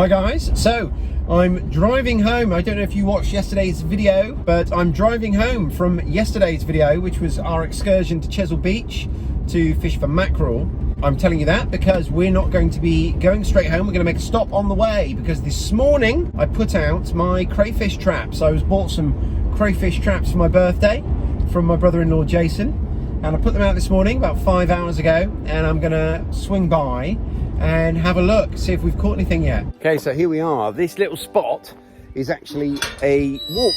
Hi guys, so I'm driving home. I don't know if you watched yesterday's video, but I'm driving home from yesterday's video, which was our excursion to Chesil Beach to fish for mackerel. I'm telling you that because we're not going to be going straight home. We're going to make a stop on the way because this morning I put out my crayfish traps. I bought some crayfish traps for my birthday from my brother-in-law Jason, and I put them out this morning about 5 hours ago, and I'm going to swing by and have a look, see if we've caught anything yet. Okay, so here we are. This little spot is actually a walk,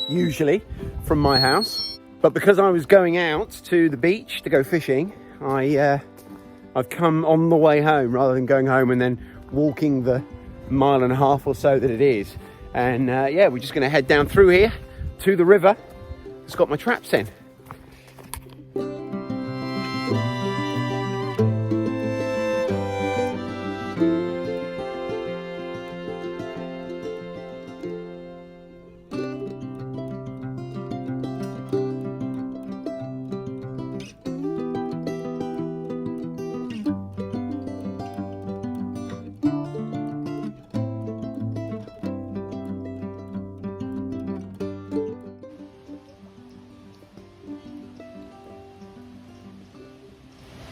usually, from my house. But because I was going out to the beach to go fishing, I've come on the way home rather than going home and then walking the 1.5 miles or so that it is. And yeah, we're just gonna head down through here to the river. It's got my traps in.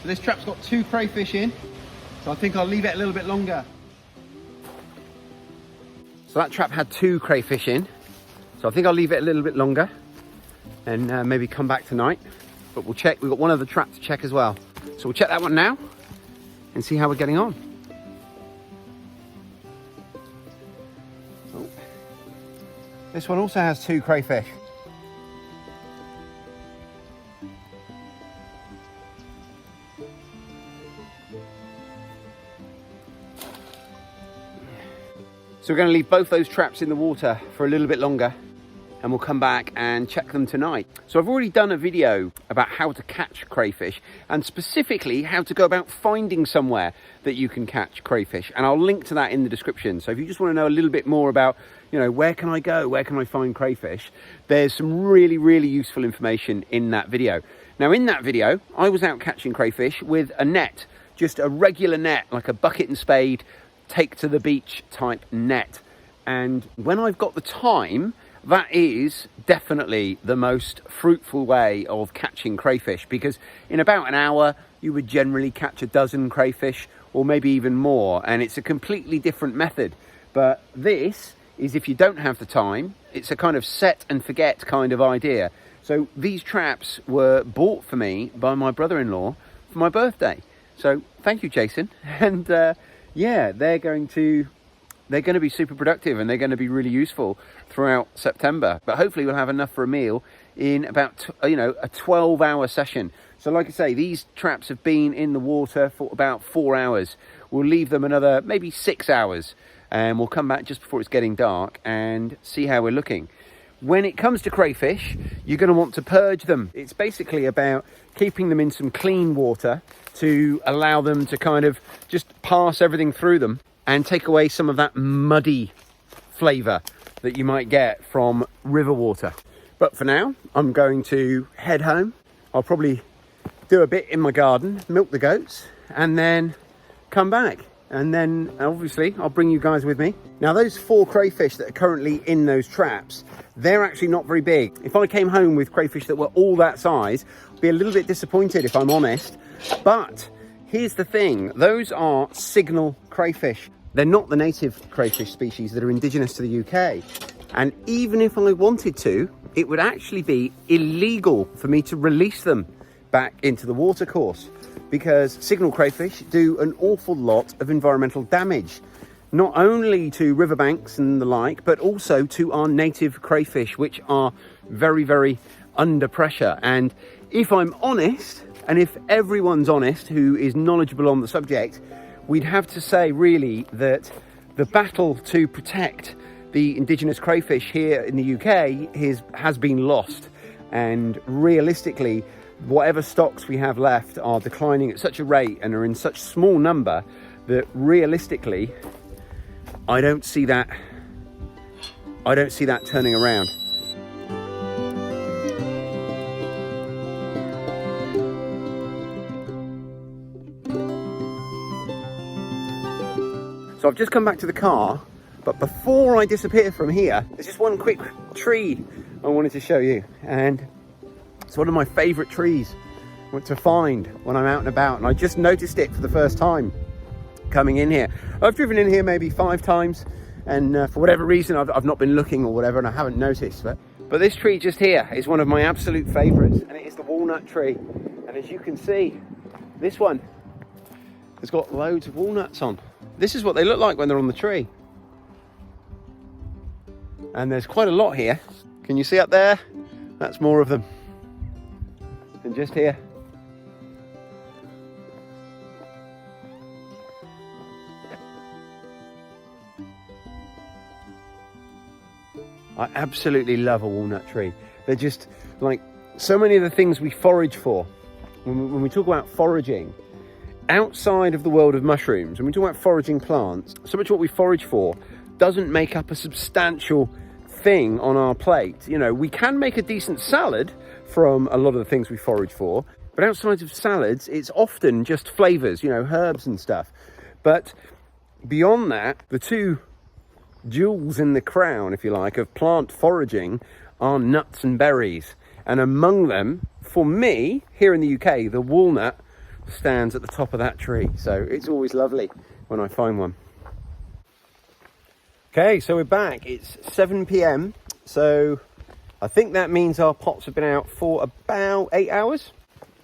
So this trap's got 2 crayfish in, so I think I'll leave it a little bit longer. So that trap had 2 crayfish in, so I think I'll leave it a little bit longer and maybe come back tonight. But we'll check, we've got one other trap to check as well. So we'll check that one now and see how we're getting on. Oh. This one also has 2 crayfish. So we're going to leave both those traps in the water for a little bit longer and we'll come back and check them tonight. So I've already done a video about how to catch crayfish and specifically how to go about finding somewhere that you can catch crayfish, and I'll link to that in the description. So if you just want to know a little bit more about, you know, where can I go, where can I find crayfish, there's some really useful information in that video. Now in that video I was out catching crayfish with a net, just a regular net, like a bucket and spade take to the beach type net. And when I've got the time, that is definitely the most fruitful way of catching crayfish, because in about an hour you would generally catch a dozen crayfish or maybe even more, and it's a completely different method. But this is, if you don't have the time, it's a kind of set and forget kind of idea. So these traps were bought for me by my brother-in-law for my birthday, so thank you, Jason. And yeah, they're going to be super productive and they're going to be really useful throughout September. But hopefully we'll have enough for a meal in about, a 12-hour session. So like I say, these traps have been in the water for about 4 hours. We'll leave them another maybe 6 hours and we'll come back just before it's getting dark and see how we're looking. When it comes to crayfish, you're going to want to purge them. It's basically about keeping them in some clean water to allow them to kind of just pass everything through them and take away some of that muddy flavour that you might get from river water. But for now, I'm going to head home. I'll probably do a bit in my garden, milk the goats, and then come back. And then obviously I'll bring you guys with me. Now those 4 crayfish that are currently in those traps, they're actually not very big. If I came home with crayfish that were all that size, I'd be a little bit disappointed if I'm honest. But here's the thing, those are signal crayfish. They're not the native crayfish species that are indigenous to the UK. And even if I wanted to, it would actually be illegal for me to release them back into the watercourse, because signal crayfish do an awful lot of environmental damage, not only to riverbanks and the like, but also to our native crayfish, which are very under pressure. And if I'm honest, and if everyone's honest who is knowledgeable on the subject, we'd have to say really that the battle to protect the indigenous crayfish here in the UK has been lost. And realistically, whatever stocks we have left are declining at such a rate and are in such small number that realistically, I don't see that turning around. So So I've just come back to the car, but before I disappear from here, there's just one quick tree I wanted to show you. And it's one of my favorite trees to find when I'm out and about. And I just noticed it for the first time coming in here. I've driven in here maybe 5 times, and for whatever reason, I've not been looking or whatever, and I haven't noticed. But this tree just here is one of my absolute favorites, and it is the walnut tree. And as you can see, this one has got loads of walnuts on. This is what they look like when they're on the tree. And there's quite a lot here. Can you see up there? That's more of them. And just here. I absolutely love a walnut tree. They're just like so many of the things we forage for. When we talk about foraging, outside of the world of mushrooms, when we talk about foraging plants, so much what we forage for doesn't make up a substantial thing on our plate. You know, we can make a decent salad from a lot of the things we forage for, but outside of salads, it's often just flavors, you know, herbs and stuff. But beyond that, the two jewels in the crown, if you like, of plant foraging are nuts and berries. And among them, for me, here in the UK, the walnut stands at the top of that tree. So it's always lovely when I find one. Okay, so we're back. It's 7 p.m. So I think that means our pots have been out for about 8 hours.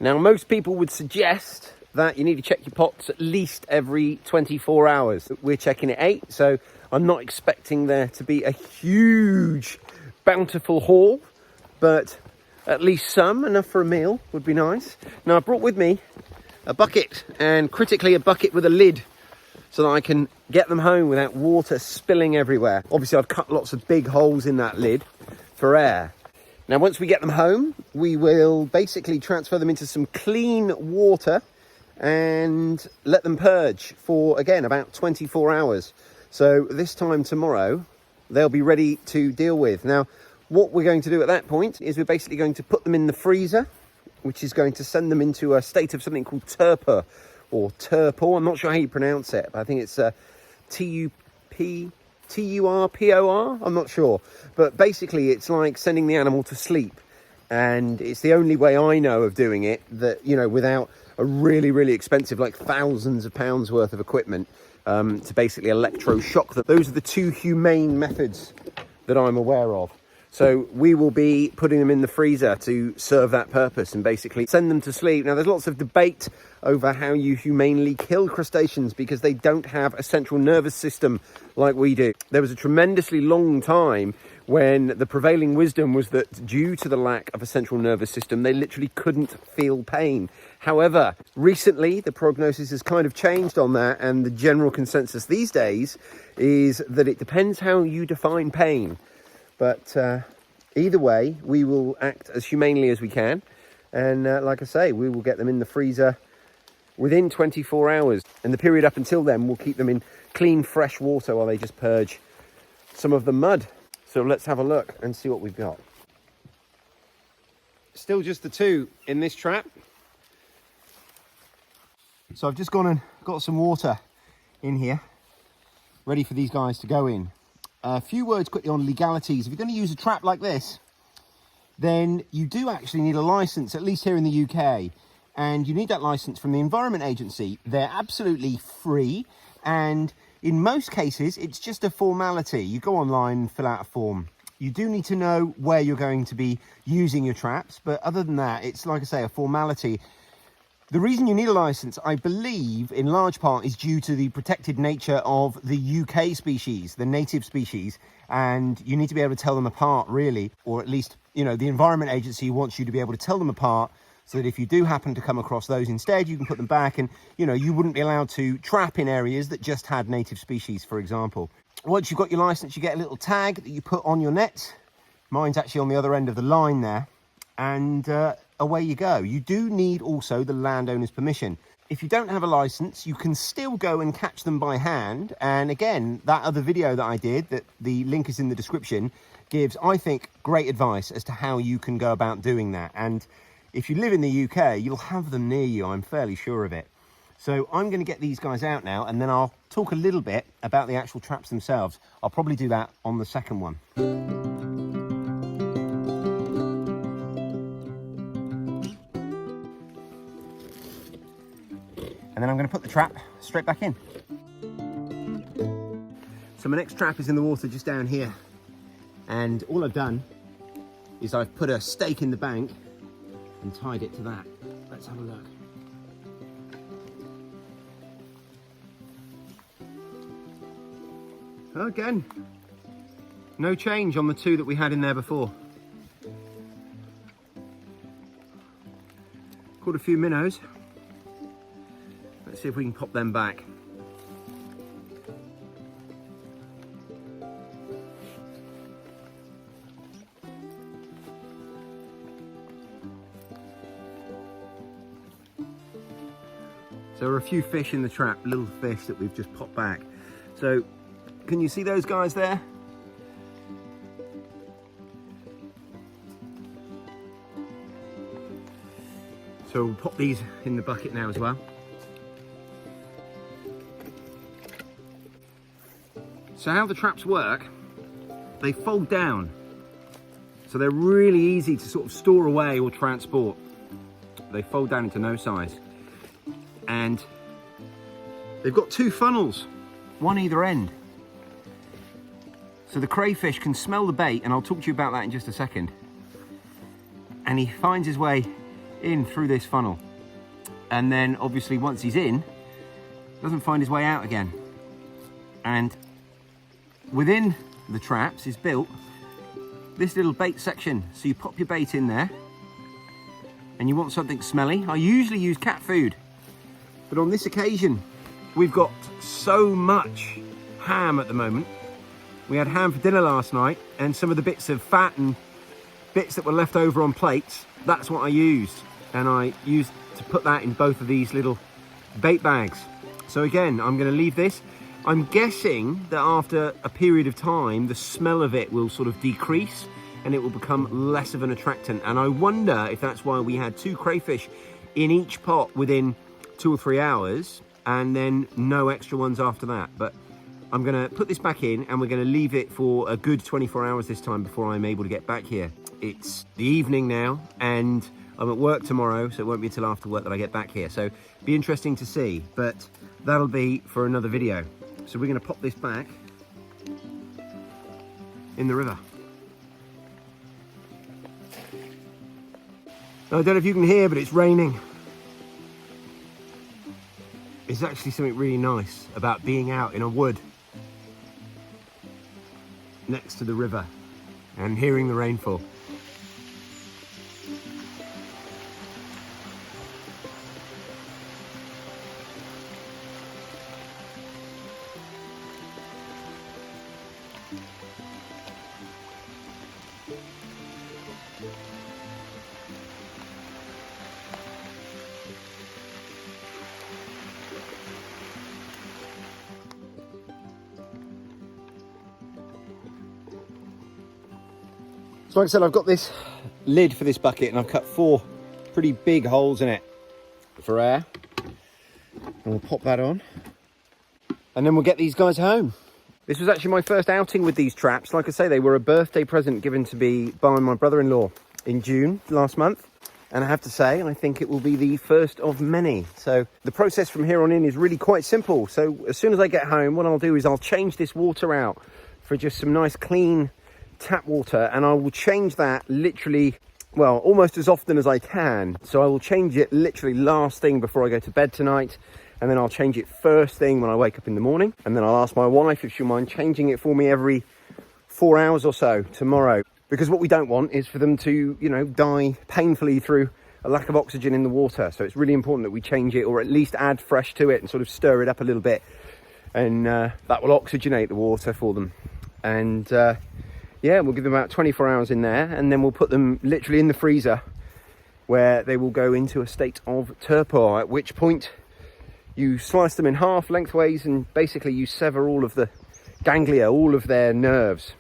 Now, most people would suggest that you need to check your pots at least every 24 hours. We're checking at 8, so I'm not expecting there to be a huge, bountiful haul, but at least some, enough for a meal, would be nice. Now, I brought with me a bucket, and critically a bucket with a lid, so that I can get them home without water spilling everywhere. Obviously, I've cut lots of big holes in that lid for air. Now, once we get them home, we will basically transfer them into some clean water and let them purge for, again, about 24 hours. So this time tomorrow, they'll be ready to deal with. Now, what we're going to do at that point is we're basically going to put them in the freezer, which is going to send them into a state of something called torpor, or turpor. I'm not sure how you pronounce it, but I think it's Turpor. I'm not sure. But basically, it's like sending the animal to sleep. And it's the only way I know of doing it that, you know, without a really, really expensive, like thousands of pounds worth of equipment, to basically electroshock them. Those are the two humane methods that I'm aware of. So we will be putting them in the freezer to serve that purpose and basically send them to sleep. Now, there's lots of debate over how you humanely kill crustaceans because they don't have a central nervous system like we do. There was a tremendously long time when the prevailing wisdom was that due to the lack of a central nervous system, they literally couldn't feel pain. However, recently the prognosis has kind of changed on that, and the general consensus these days is that it depends how you define pain. But either way, we will act as humanely as we can. And like I say, we will get them in the freezer within 24 hours. And the period up until then, we'll keep them in clean, fresh water while they just purge some of the mud. So let's have a look and see what we've got. Still just the two in this trap. So I've just gone and got some water in here, ready for these guys to go in. A few words quickly on legalities. If you're going to use a trap like this, then you do actually need a license, at least here in the UK. And you need that license from the Environment Agency. They're absolutely free. And in most cases, it's just a formality. You go online and fill out a form. You do need to know where you're going to be using your traps. But other than that, it's, like I say, a formality. The reason you need a license, I believe, in large part, is due to the protected nature of the UK species, the native species, and you need to be able to tell them apart, really, or at least, you know, the Environment Agency wants you to be able to tell them apart so that if you do happen to come across those instead, you can put them back, and, you know, you wouldn't be allowed to trap in areas that just had native species, for example. Once you've got your license, you get a little tag that you put on your net. Mine's actually on the other end of the line there, and away you go. You do need also the landowner's permission. If you don't have a license, you can still go and catch them by hand. And again, that other video that I did, that the link is in the description, gives, I think, great advice as to how you can go about doing that. And if you live in the UK, you'll have them near you, I'm fairly sure of it. So I'm going to get these guys out now, and then I'll talk a little bit about the actual traps themselves. I'll probably do that on the second one. And then I'm going to put the trap straight back in. So my next trap is in the water just down here. And all I've done is I've put a stake in the bank and tied it to that. Let's have a look. Again, no change on the two that we had in there before. Caught a few minnows. Let's see if we can pop them back. So there are a few fish in the trap, little fish that we've just popped back. So can you see those guys there? So we'll pop these in the bucket now as well. So how the traps work, they fold down. So they're really easy to sort of store away or transport. They fold down into no size. And they've got two funnels, one either end. So the crayfish can smell the bait, and I'll talk to you about that in just a second. And he finds his way in through this funnel. And then obviously once he's in, doesn't find his way out again. And within the traps is built this little bait section. So you pop your bait in there, and you want something smelly. I usually use cat food, but on this occasion, we've got so much ham at the moment. We had ham for dinner last night, and some of the bits of fat and bits that were left over on plates, that's what I used. And I used to put that in both of these little bait bags. So again, I'm going to leave this. I'm guessing that after a period of time, the smell of it will sort of decrease and it will become less of an attractant. And I wonder if that's why we had 2 crayfish in each pot within 2 or 3 hours, and then no extra ones after that. But I'm going to put this back in, and we're going to leave it for a good 24 hours this time before I'm able to get back here. It's the evening now, and I'm at work tomorrow, so it won't be until after work that I get back here. So be interesting to see, but that'll be for another video. So we're going to pop this back in the river. Now, I don't know if you can hear, but it's raining. It's actually something really nice about being out in a wood next to the river and hearing the rainfall. So like I said, I've got this lid for this bucket, and I've cut 4 pretty big holes in it for air. And we'll pop that on. And then we'll get these guys home. This was actually my first outing with these traps. Like I say, they were a birthday present given to me by my brother-in-law in June last month. And I have to say, I think it will be the first of many. So the process from here on in is really quite simple. So as soon as I get home, what I'll do is I'll change this water out for just some nice clean tap water, and I will change that literally, well, almost as often as I can. So I will change it literally last thing before I go to bed tonight, and then I'll change it first thing when I wake up in the morning, and then I'll ask my wife if she'll mind changing it for me every 4 hours or so tomorrow, because what we don't want is for them to, you know, die painfully through a lack of oxygen in the water. So it's really important that we change it, or at least add fresh to it and sort of stir it up a little bit, and that will oxygenate the water for them. And yeah, we'll give them about 24 hours in there, and then we'll put them literally in the freezer where they will go into a state of torpor, at which point you slice them in half lengthways, and basically you sever all of the ganglia, all of their nerves.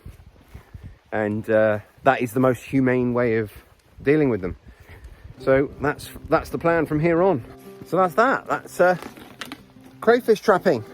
And that is the most humane way of dealing with them. So that's the plan from here on. So that's that. That's crayfish trapping.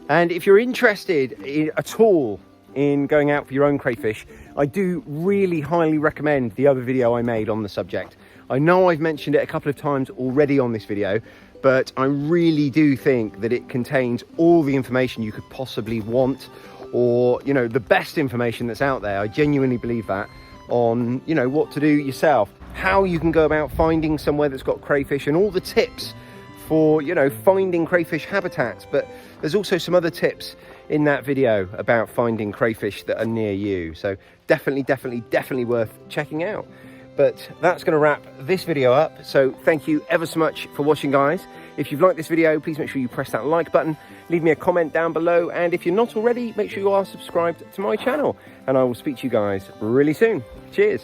And if you're interested at all in going out for your own crayfish, I do really highly recommend the other video I made on the subject. I know I've mentioned it a couple of times already on this video, but I really do think that it contains all the information you could possibly want, or, you know, the best information that's out there. I genuinely believe that, on, you know, what to do yourself, how you can go about finding somewhere that's got crayfish, and all the tips for, you know, finding crayfish habitats. But there's also some other tips in that video about finding crayfish that are near you. So definitely worth checking out. But that's going to wrap this video up. So thank you ever so much for watching, guys. If you've liked this video, please make sure you press that like button, leave me a comment down below, and if you're not already, make sure you are subscribed to my channel, and I will speak to you guys really soon. Cheers.